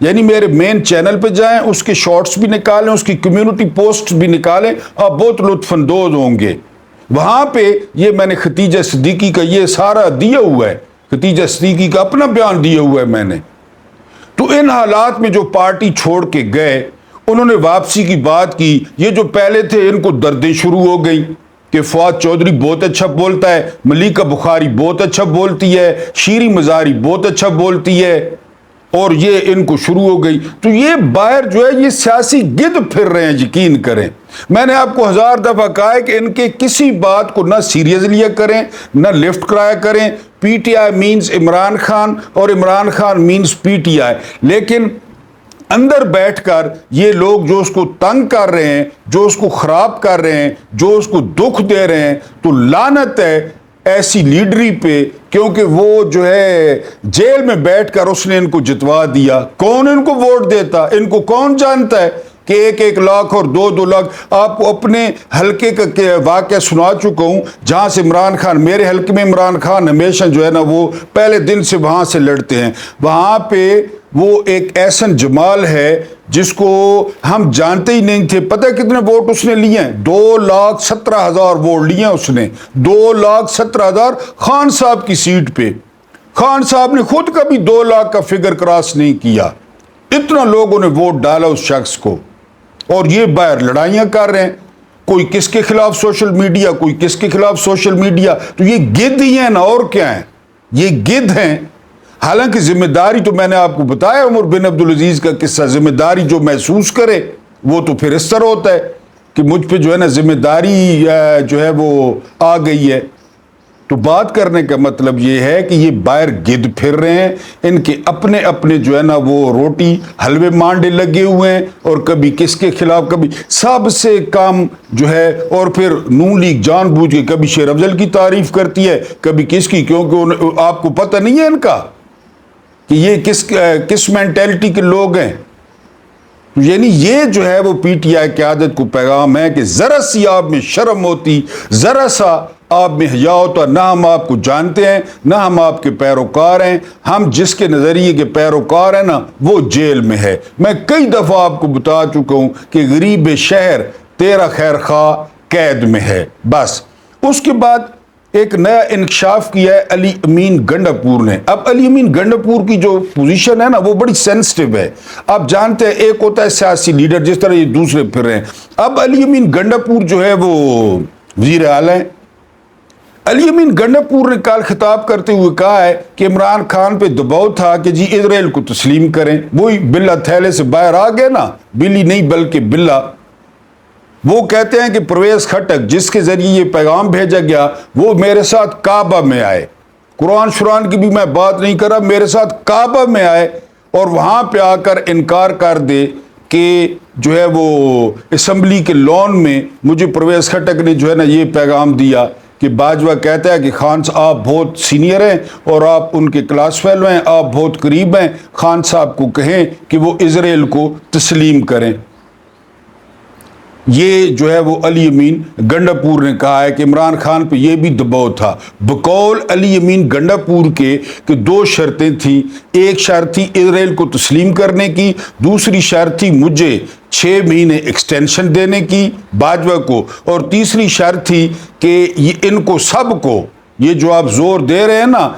یعنی میرے مین چینل پہ جائیں، اس کے شارٹس بھی نکالیں، اس کی کمیونٹی پوسٹ بھی نکالیں، آپ بہت لطف اندوز ہوں گے۔ وہاں پہ یہ میں نے ختیجہ صدیقی کا یہ سارا دیا ہوا ہے، ختیجہ صدیقی کا اپنا بیان دیا ہوا ہے میں نے۔ تو ان حالات میں جو پارٹی چھوڑ کے گئے، انہوں نے واپسی کی بات کی، یہ جو پہلے تھے ان کو دردیں شروع ہو گئی کہ فواد چودھری بہت اچھا بولتا ہے، ملیکہ بخاری بہت اچھا بولتی ہے، شیریں مزاری بہت اچھا بولتی ہے، اور یہ ان کو شروع ہو گئی۔ تو یہ باہر جو ہے یہ سیاسی گدھ پھر رہے ہیں، یقین کریں۔ میں نے آپ کو 1000 دفعہ کہا ہے کہ ان کے کسی بات کو نہ سیریس لیا کریں، نہ لفٹ کرایا کریں۔ P T I means Imran Khan اور Imran Khan means P T I, لیکن اندر بیٹھ کر یہ لوگ جو اس کو تنگ کر رہے ہیں، جو اس کو خراب کر رہے ہیں، جو اس کو دکھ دے رہے ہیں، تو لعنت ہے ایسی لیڈری پہ، کیونکہ وہ جو ہے جیل میں بیٹھ کر اس نے ان کو جتوا دیا۔ کون ان کو ووٹ دیتا؟ ان کو کون جانتا ہے کہ 1-1 لاکھ اور 2-2 لاکھ؟ آپ کو اپنے حلقے کا واقعہ سنا چکا ہوں، جہاں سے عمران خان، میرے حلقے میں عمران خان ہمیشہ جو ہے نا وہ پہلے دن سے وہاں سے لڑتے ہیں۔ وہاں پہ وہ ایک احسن جمال ہے جس کو ہم جانتے ہی نہیں تھے۔ پتہ کتنے ووٹ اس نے لیے ہیں؟ 2,17,000 ووٹ لیے ہیں اس نے، 2,17,000 خان صاحب کی سیٹ پہ۔ خان صاحب نے خود کبھی 2 لاکھ کا فگر کراس نہیں کیا، اتنا لوگوں نے ووٹ ڈالا اس شخص کو، اور یہ باہر لڑائیاں کر رہے ہیں، کوئی کس کے خلاف سوشل میڈیا، کوئی کس کے خلاف سوشل میڈیا۔ تو یہ گدھ ہی ہیں نا، اور کیا ہیں؟ یہ گدھ ہیں۔ حالانکہ ذمہ داری تو میں نے آپ کو بتایا عمر بن عبدالعزیز کا قصہ، ذمہ داری جو محسوس کرے وہ تو پھر اس طرح ہوتا ہے کہ مجھ پہ جو ہے نا ذمہ داری جو ہے وہ آ گئی ہے۔ تو بات کرنے کا مطلب یہ ہے کہ یہ باہر گدھ پھر رہے ہیں، ان کے اپنے اپنے جو ہے نا وہ روٹی حلوے مانڈے لگے ہوئے ہیں، اور کبھی کس کے خلاف، کبھی سب سے کام جو ہے، اور پھر نون لیگ جان بوجھ کے کبھی شیر افضل کی تعریف کرتی ہے، کبھی کس کی، کیونکہ آپ کو پتہ نہیں ہے ان کا کہ یہ کس مینٹیلٹی کے لوگ ہیں۔ یعنی یہ جو ہے وہ پی ٹی آئی قیادت کو پیغام ہے کہ ذرا سی آپ میں شرم ہوتی، ذرا سا آپ میں حیا ہوتا، نہ ہم آپ کو جانتے ہیں، نہ ہم آپ کے پیروکار ہیں، ہم جس کے نظریے کے پیروکار ہیں نا وہ جیل میں ہے۔ میں کئی دفعہ آپ کو بتا چکا ہوں کہ غریب شہر تیرا خیر خواہ قید میں ہے۔ بس اس کے بعد ایک نیا انکشاف کیا ہے علی امین گنڈاپور نے۔ اب علی امین گنڈاپور کی جو پوزیشن ہے نا وہ بڑی سینسٹیو ہے۔ آپ جانتے ہیں ایک ہوتا ہے سیاسی لیڈر، جس طرح یہ دوسرے پھر رہے ہیں۔ اب علی امین گنڈاپور جو ہے وہ وزیر اعلیٰ ہیں۔ علی امین گنڈاپور نے کل خطاب کرتے ہوئے کہا ہے کہ عمران خان پہ دباؤ تھا کہ جی اسرائیل کو تسلیم کریں۔ وہی بلا تھیلے سے باہر آ گئے نا، بلی نہیں بلکہ بلا۔ وہ کہتے ہیں کہ پرویز خٹک جس کے ذریعے یہ پیغام بھیجا گیا، وہ میرے ساتھ کعبہ میں آئے۔ قرآن شران کی بھی میں بات نہیں کر رہا، میرے ساتھ کعبہ میں آئے اور وہاں پہ آ کر انکار کر دے کہ جو ہے وہ اسمبلی کے لان میں مجھے پرویز خٹک نے جو ہے نا یہ پیغام دیا کہ باجوہ کہتا ہے کہ خان صاحب آپ بہت سینئر ہیں اور آپ ان کے کلاس فیلو ہیں، آپ بہت قریب ہیں، خان صاحب کو کہیں کہ وہ اسرائیل کو تسلیم کریں۔ یہ جو ہے وہ علی امین گنڈاپور نے کہا ہے کہ عمران خان پہ یہ بھی دباؤ تھا۔ بقول علی امین گنڈاپور کے کہ 2 شرطیں تھیں، ایک شرط تھی اسرائیل کو تسلیم کرنے کی، دوسری شرط تھی مجھے 6 مہینے ایکسٹینشن دینے کی باجوہ کو، اور تیسری شرط تھی کہ ان کو سب کو یہ جو آپ زور دے رہے ہیں نا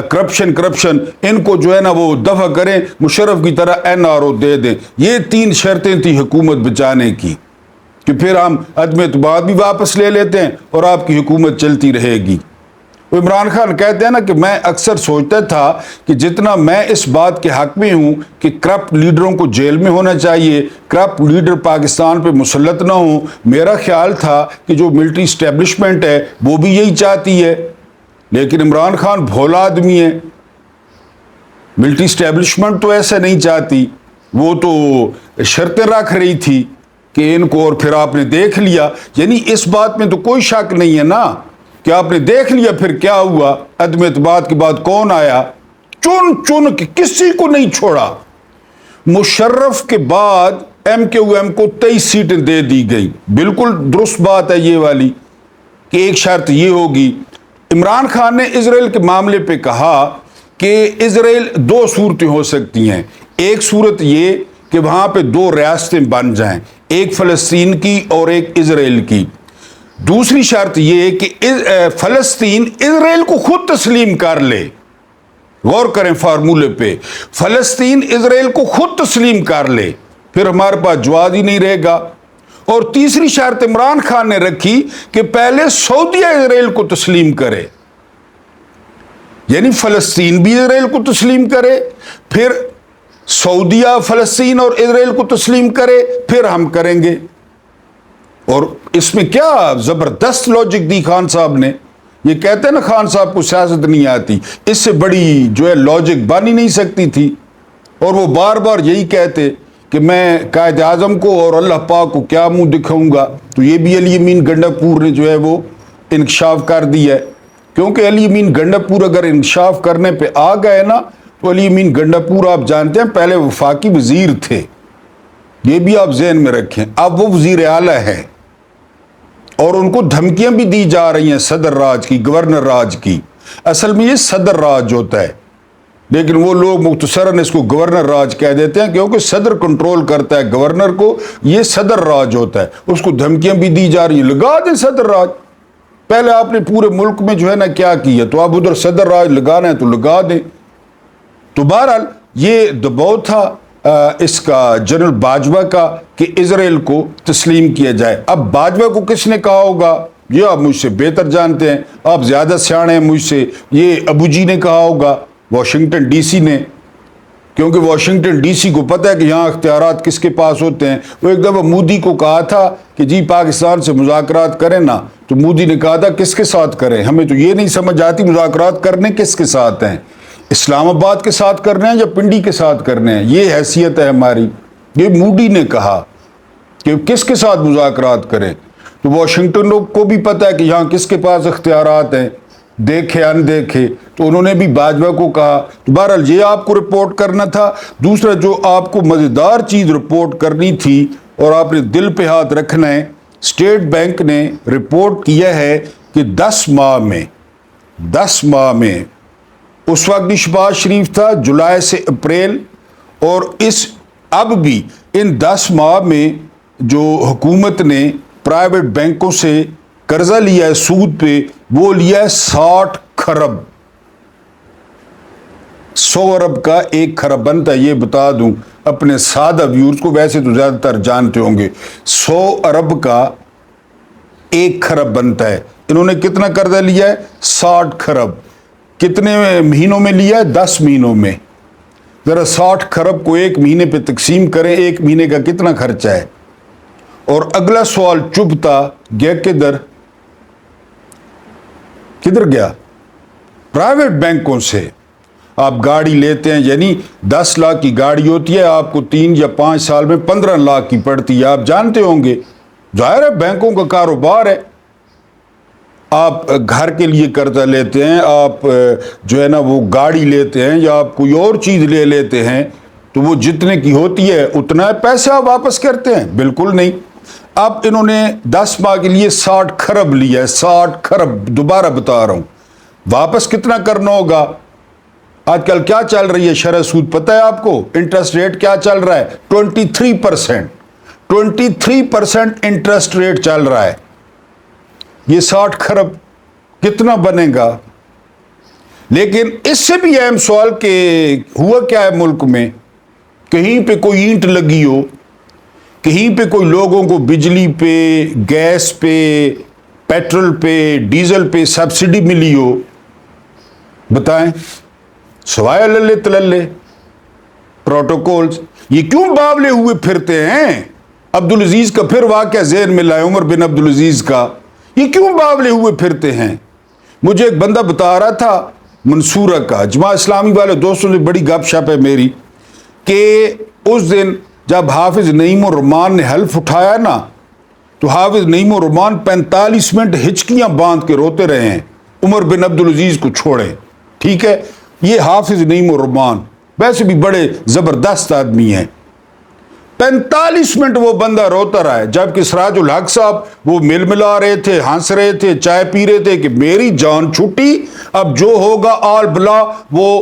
کرپشن ان کو جو ہے نا وہ دفع کریں، مشرف کی طرح NRO دے دیں۔ یہ 3 شرطیں تھیں حکومت بچانے کی کہ پھر ہم عدم اعتماد بھی واپس لے لیتے ہیں اور آپ کی حکومت چلتی رہے گی۔ عمران خان کہتے ہیں نا کہ میں اکثر سوچتا تھا کہ جتنا میں اس بات کے حق میں ہوں کہ کرپٹ لیڈروں کو جیل میں ہونا چاہیے، کرپٹ لیڈر پاکستان پہ مسلط نہ ہوں، میرا خیال تھا کہ جو ملٹری اسٹیبلشمنٹ ہے وہ بھی یہی چاہتی ہے، لیکن عمران خان بھولا آدمی ہے۔ ملٹری اسٹیبلشمنٹ تو ایسا نہیں چاہتی، وہ تو شرطیں رکھ رہی تھی کہ ان کو، اور پھر آپ نے دیکھ لیا۔ یعنی اس بات میں تو کوئی شک نہیں ہے نا کہ آپ نے دیکھ لیا پھر کیا ہوا۔ عدم اعتماد کے بعد کون آیا؟ چن کے کسی کو نہیں چھوڑا۔ مشرف کے بعد MQM کو 23 سیٹیں دے دی گئی۔ بالکل درست بات ہے یہ والی کہ ایک شرط یہ ہوگی۔ عمران خان نے اسرائیل کے معاملے پہ کہا کہ اسرائیل 2 صورتیں ہو سکتی ہیں، ایک صورت یہ کہ وہاں پہ دو ریاستیں بن جائیں، ایک فلسطین کی اور ایک اسرائیل کی۔ دوسری شرط یہ کہ فلسطین اسرائیل کو خود تسلیم کر لے۔ غور کریں فارمولے پہ، فلسطین اسرائیل کو خود تسلیم کر لے، پھر ہمارے پاس جواز ہی نہیں رہے گا۔ اور تیسری شرط عمران خان نے رکھی کہ پہلے سعودیہ اسرائیل کو تسلیم کرے، یعنی فلسطین بھی اسرائیل کو تسلیم کرے، پھر سعودیہ فلسطین اور اسرائیل کو تسلیم کرے، پھر ہم کریں گے۔ اور اس میں کیا زبردست لاجک دی خان صاحب نے۔ یہ کہتے ہیں نا خان صاحب کو سیاست نہیں آتی، اس سے بڑی جو ہے لاجک بن ہی نہیں سکتی تھی۔ اور وہ بار بار یہی کہتے کہ میں قائد اعظم کو اور اللہ پاک کو کیا منہ دکھاؤں گا۔ تو یہ بھی علی امین گنڈاپور نے جو ہے وہ انکشاف کر دیا ہے، کیونکہ علی امین گنڈاپور اگر انکشاف کرنے پہ آ گئے نا تو علی امین گنڈاپور آپ جانتے ہیں پہلے وفاقی وزیر تھے، یہ بھی آپ ذہن میں رکھیں، اب وہ وزیر اعلیٰ ہے، اور ان کو دھمکیاں بھی دی جا رہی ہیں صدر راج کی، گورنر راج کی۔ اصل میں یہ صدر راج ہوتا ہے، لیکن وہ لوگ مختصراً اس کو گورنر راج کہہ دیتے ہیں کیونکہ صدر کنٹرول کرتا ہے گورنر کو، یہ صدر راج ہوتا ہے۔ اس کو دھمکیاں بھی دی جا رہی ہیں، لگا دیں صدر راج۔ پہلے آپ نے پورے ملک میں جو ہے نا کیا کیا، تو آپ ادھر صدر راج لگانا ہے تو لگا دیں۔ تو بہرحال یہ دباؤ تھا اس کا جنرل باجوہ کا کہ اسرائیل کو تسلیم کیا جائے۔ اب باجوہ کو کس نے کہا ہوگا یہ آپ مجھ سے بہتر جانتے ہیں، آپ زیادہ سیانے ہیں مجھ سے، یہ ابو جی نے کہا ہوگا، واشنگٹن ڈی سی نے، کیونکہ واشنگٹن ڈی سی کو پتہ ہے کہ یہاں اختیارات کس کے پاس ہوتے ہیں۔ وہ ایک دفعہ مودی کو کہا تھا کہ جی پاکستان سے مذاکرات کریں نا، تو مودی نے کہا تھا کس کے ساتھ کریں، ہمیں تو یہ نہیں سمجھ آتی مذاکرات کرنے کس کے ساتھ ہیں، اسلام آباد کے ساتھ کرنے ہیں یا پنڈی کے ساتھ کرنے ہیں، یہ حیثیت ہے ہماری۔ یہ مودی نے کہا کہ کس کے ساتھ مذاکرات کریں، تو واشنگٹن کو بھی پتہ ہے کہ یہاں کس کے پاس اختیارات ہیں، دیکھے اندیکھے، تو انہوں نے بھی باجوہ کو کہا۔ تو بہرحال یہ آپ کو رپورٹ کرنا تھا۔ دوسرا جو آپ کو مزیدار چیز رپورٹ کرنی تھی اور آپ نے دل پہ ہاتھ رکھنا ہے، اسٹیٹ بینک نے رپورٹ کیا ہے کہ 10 ماہ میں اس وقت بھی شہباز شریف تھا، جولائی سے اپریل، اور اب بھی ان 10 ماہ میں جو حکومت نے پرائیویٹ بینکوں سے قرضہ لیا ہے سود پہ، وہ لیا ہے 60 کھرب۔ 100 ارب کا 1 کھرب بنتا ہے، یہ بتا دوں اپنے سادہ ویورز کو، ویسے تو زیادہ تر جانتے ہوں گے۔ 100 ارب کا 1 کھرب بنتا ہے۔ انہوں نے کتنا قرضہ لیا ہے؟ 60 کھرب۔ کتنے مہینوں میں لیا ہے؟ 10 مہینوں میں۔ ذرا 60 کھرب کو 1 مہینے پہ تقسیم کریں، 1 مہینے کا کتنا خرچہ ہے؟ اور اگلا سوال چبھتا گیا کدھر گیا؟ پرائیویٹ بینکوں سے آپ گاڑی لیتے ہیں، یعنی 10 لاکھ کی گاڑی ہوتی ہے، آپ کو 3 یا 5 سال میں 15 لاکھ کی پڑتی ہے، آپ جانتے ہوں گے۔ ظاہر ہے بینکوں کا کاروبار ہے، آپ گھر کے لیے قرضہ لیتے ہیں، آپ جو ہے نا وہ گاڑی لیتے ہیں یا آپ کوئی اور چیز لے لیتے ہیں، تو وہ جتنے کی ہوتی ہے اتنا پیسہ آپ واپس کرتے ہیں؟ بالکل نہیں۔ اب انہوں نے 10 ماہ کے لیے 60 کھرب لیا ہے، 60 کھرب، دوبارہ بتا رہا ہوں، واپس کتنا کرنا ہوگا؟ آج کل کیا چل رہی ہے شرح سود پتہ ہے آپ کو؟ انٹرسٹ ریٹ کیا چل رہا ہے؟ 23%۔ 23% انٹرسٹ ریٹ چل رہا ہے۔ یہ 60 کھرب کتنا بنے گا؟ لیکن اس سے بھی اہم سوال کہ ہوا کیا ہے ملک میں؟ کہیں پہ کوئی اینٹ لگی ہو، کہیں پہ کوئی لوگوں کو بجلی پہ، گیس پہ، پیٹرول پہ، ڈیزل پہ سبسڈی ملی ہو؟ بتائیں، سوائے للے تللے پروٹوکولز، یہ کیوں باولے ہوئے پھرتے ہیں؟ عبدالعزیز کا پھر واقعہ ذہن میں لائے، عمر بن عبدالعزیز کا، یہ کیوں باولے ہوئے پھرتے ہیں؟ مجھے ایک بندہ بتا رہا تھا منصورہ کا، جماعت اسلامی والے دوستوں سے بڑی گپ شپ ہے میری، کہ اس دن جب حافظ نعیم الرحمان نے حلف اٹھایا نا، تو حافظ نعیم الرحمان 45 منٹ ہچکیاں باندھ کے روتے رہے ہیں عمر بن عبدالعزیز کو چھوڑے۔ ٹھیک ہے، یہ حافظ نعیم الرحمان ویسے بھی بڑے زبردست آدمی ہیں، 45 منٹ وہ بندہ روتا رہا ہے، جبکہ سراج الحق صاحب وہ مل ملا رہے تھے، ہنس رہے تھے، چائے پی رہے تھے کہ میری جان چھٹی، اب جو ہوگا آل بلا وہ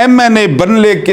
MNA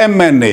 MNA,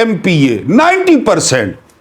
MPA 90%,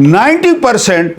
90%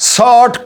60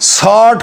60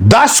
10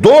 2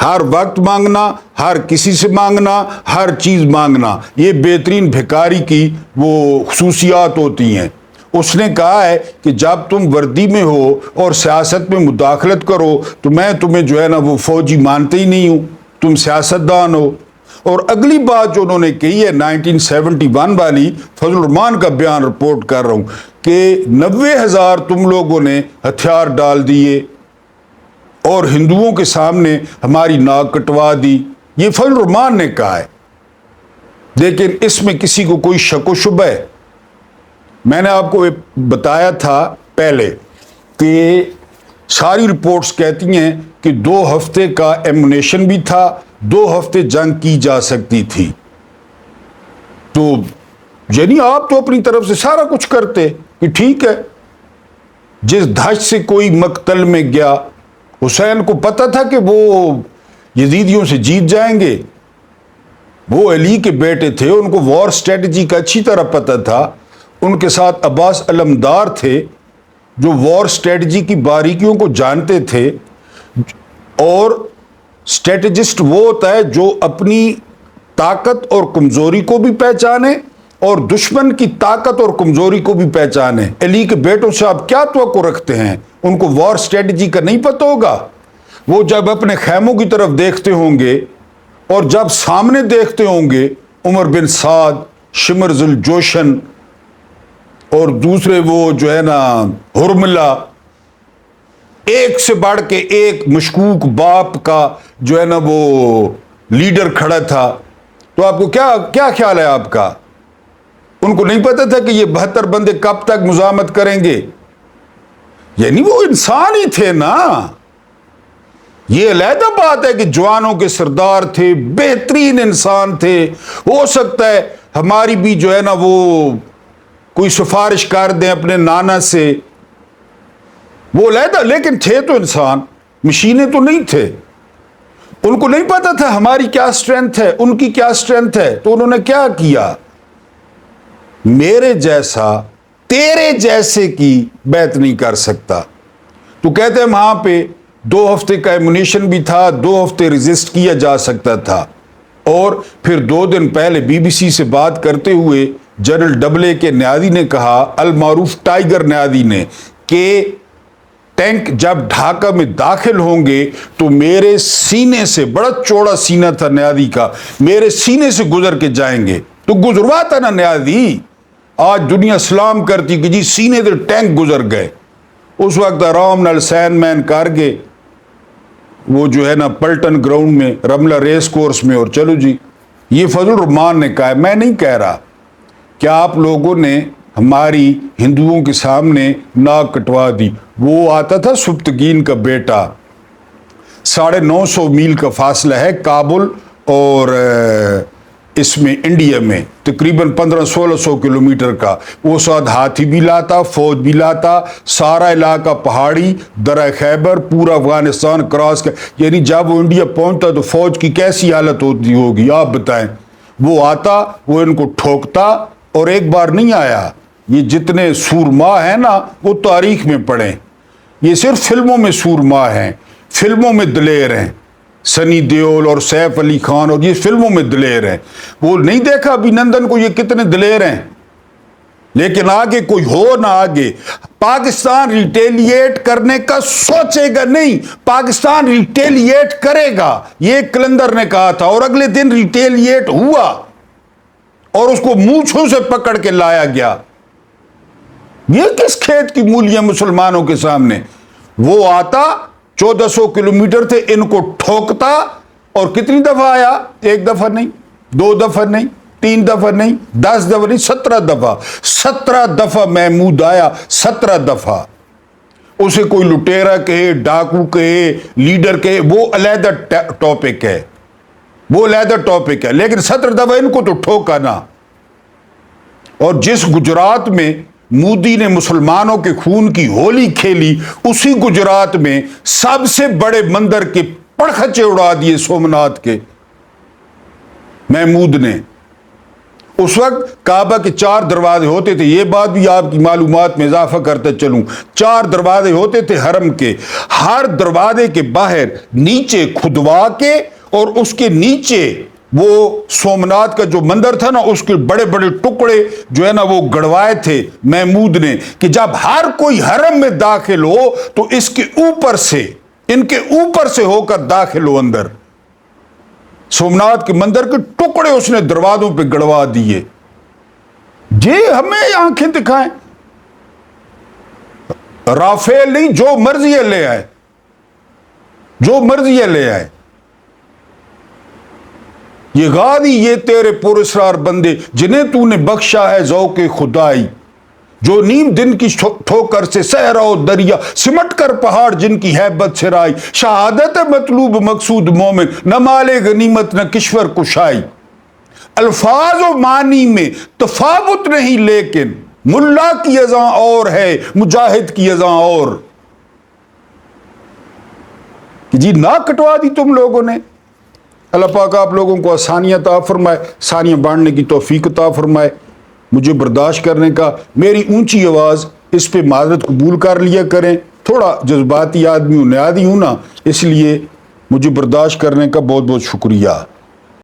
ہر وقت مانگنا، ہر کسی سے مانگنا، ہر چیز مانگنا، یہ بہترین بھکاری کی وہ خصوصیات ہوتی ہیں۔ اس نے کہا ہے کہ جب تم وردی میں ہو اور سیاست میں مداخلت کرو تو میں تمہیں جو ہے نا وہ فوجی مانتے ہی نہیں ہوں، تم سیاستدان ہو۔ اور اگلی بات جو انہوں نے کہی ہے 1971 والی، فضل الرحمان کا بیان رپورٹ کر رہا ہوں کہ 90,000 تم لوگوں نے ہتھیار ڈال دیے اور ہندوؤں کے سامنے ہماری ناک کٹوا دی، یہ فضل الرحمان نے کہا ہے۔ لیکن اس میں کسی کو کوئی شک و شبہ ہے؟ میں نے آپ کو بتایا تھا پہلے کہ ساری رپورٹس کہتی ہیں کہ 2 ہفتے کا ایمونیشن بھی تھا، 2 ہفتے جنگ کی جا سکتی تھی۔ تو یعنی آپ تو اپنی طرف سے سارا کچھ کرتے کہ ٹھیک ہے، جس دھش سے کوئی مقتل میں گیا، حسین کو پتہ تھا کہ وہ یزیدیوں سے جیت جائیں گے، وہ علی کے بیٹے تھے، ان کو وار سٹریٹجی کا اچھی طرح پتہ تھا، ان کے ساتھ عباس علمدار تھے جو وار سٹریٹجی کی باریکیوں کو جانتے تھے۔ اور سٹریٹجسٹ وہ ہوتا ہے جو اپنی طاقت اور کمزوری کو بھی پہچانے اور دشمن کی طاقت اور کمزوری کو بھی پہچانے۔ علی کے بیٹوں سے آپ کیا توقع رکھتے ہیں؟ ان کو وار سٹریٹجی کا نہیں پتہ ہوگا؟ وہ جب اپنے خیموں کی طرف دیکھتے ہوں گے اور جب سامنے دیکھتے ہوں گے عمر بن سعد، شمر الجوشن اور دوسرے وہ جو ہے نا ہرملہ، ایک سے بڑھ کے ایک مشکوک باپ کا جو ہے نا وہ لیڈر کھڑا تھا، تو آپ کو کیا خیال ہے آپ کا؟ ان کو نہیں پتا تھا کہ یہ 72 بندے کب تک مزاحمت کریں گے؟ یعنی وہ انسان ہی تھے نا۔ یہ علیحدہ بات ہے کہ جوانوں کے سردار تھے، بہترین انسان تھے، ہو سکتا ہے ہماری بھی جو ہے نا وہ کوئی سفارش کر دیں اپنے نانا سے، وہ علیحدہ، لیکن تھے تو انسان، مشینیں تو نہیں تھے۔ ان کو نہیں پتا تھا ہماری کیا سٹرینتھ ہے، ان کی کیا سٹرینتھ ہے، تو انہوں نے کیا کیا؟ میرے جیسا تیرے جیسے کی بیعت نہیں کر سکتا۔ تو کہتے ہیں وہاں پہ 2 ہفتے کا ایمونیشن بھی تھا، 2 ہفتے ریزسٹ کیا جا سکتا تھا۔ اور پھر 2 دن پہلے بی بی سی سے بات کرتے ہوئے جنرل ڈبل اے کے نیادی نے کہا، المعروف ٹائیگر نیادی نے، کہ ٹینک جب ڈھاکہ میں داخل ہوں گے تو میرے سینے سے، بڑا چوڑا سینہ تھا نیادی کا، میرے سینے سے گزر کے جائیں گے۔ تو گزرواتا نا نیادی، آج دنیا سلام کرتی کہ جی سینے سے ٹینک گزر گئے۔ اس وقت آرام نال سین مین کر گئے وہ جو ہے نا پلٹن گراؤنڈ میں، رملہ ریس کورس میں، اور چلو جی۔ یہ فضل الرحمان نے کہا ہے، میں نہیں کہہ رہا۔ کیا آپ لوگوں نے ہماری ہندوؤں کے سامنے ناک کٹوا دی؟ وہ آتا تھا سبتگین کا بیٹا، 950 میل کا فاصلہ ہے کابل اور اس میں انڈیا میں، تقریباً 1500-1600 کلومیٹر کا۔ وہ ساتھ ہاتھی بھی لاتا، فوج بھی لاتا، سارا علاقہ پہاڑی، درہ خیبر، پورا افغانستان کراس کر، یعنی جب وہ انڈیا پہنچتا تو فوج کی کیسی حالت ہوتی ہوگی آپ بتائیں۔ وہ آتا، وہ ان کو ٹھوکتا، اور ایک بار نہیں آیا۔ یہ جتنے سورما ہیں نا وہ تاریخ میں پڑھیں، یہ صرف فلموں میں سورما ہیں، فلموں میں دلیر ہیں، سنی دیول اور سیف علی خان، اور یہ فلموں میں دلیر ہیں۔ وہ نہیں دیکھا ابھینندن کو یہ کتنے دلیر ہیں؟ لیکن آگے کوئی ہو نہ آگے، پاکستان ریٹیلیٹ کرنے کا سوچے گا نہیں، پاکستان ریٹیلیٹ کرے گا، یہ کلندر نے کہا تھا، اور اگلے دن ریٹیلیٹ ہوا اور اس کو مونچھوں سے پکڑ کے لایا گیا۔ یہ کس کھیت کی مولیاں مسلمانوں کے سامنے؟ وہ آتا، 1400 کلومیٹر تھے، ان کو ٹھوکتا، اور کتنی دفعہ آیا؟ 1 دفعہ نہیں، 2 دفعہ نہیں، 3 دفعہ نہیں، 10 دفعہ نہیں، 17 دفعہ، 17 دفعہ محمود آیا، 17 دفعہ۔ اسے کوئی لٹیرا کہے، ڈاکو کہے، لیڈر کہے، وہ علیحدہ ٹاپک ہے، وہ علیحدہ ٹاپک ہے، لیکن 17 دفعہ ان کو تو ٹھوکا نا۔ اور جس گجرات میں مودی نے مسلمانوں کے خون کی ہولی کھیلی، اسی گجرات میں سب سے بڑے مندر کے پڑخچے اڑا دیے سومناتھ کے محمود نے۔ اس وقت کعبہ کے 4 دروازے ہوتے تھے. یہ بات بھی آپ کی معلومات میں اضافہ کرتے چلوں, 4 دروازے ہوتے تھے حرم کے. ہر دروازے کے باہر نیچے کھدوا کے اور اس کے نیچے وہ سومنات کا جو مندر تھا نا, اس کے بڑے بڑے ٹکڑے جو ہے نا وہ گڑوائے تھے محمود نے, کہ جب ہر کوئی حرم میں داخل ہو تو اس کے اوپر سے, ان کے اوپر سے ہو کر داخل ہو اندر. سومنات کے مندر کے ٹکڑے اس نے دروازوں پہ گڑوا دیے. یہ ہمیں آنکھیں دکھائیں, رافیل نہیں, جو مرضی ہے لے آئے, جو مرضی ہے لے آئے. یہ غازی, یہ تیرے پراسرار بندے جنہیں تو نے بخشا ہے ذوق خدائی, جو نیم دن کی ٹھوکر سے صحرا و دریا سمٹ کر پہاڑ جن کی ہیبت سے رائی. شہادت مطلوب مقصود مومن, نہ مال غنیمت نہ کشور کشائی. الفاظ و معنی میں تفاوت نہیں لیکن ملا کی اذاں اور ہے مجاہد کی اذاں اور. جی ناک کٹوا دی تم لوگوں نے. اللہ پاک آپ لوگوں کو آسانیاں عطا فرمائے, آسانیاں بانٹنے کی توفیق عطا فرمائے, مجھے برداشت کرنے کا. میری اونچی آواز, اس پہ معذرت قبول کر لیا کریں, تھوڑا جذباتی آدمی ہوں, نیادی ہوں نا, اس لیے مجھے برداشت کرنے کا بہت بہت شکریہ.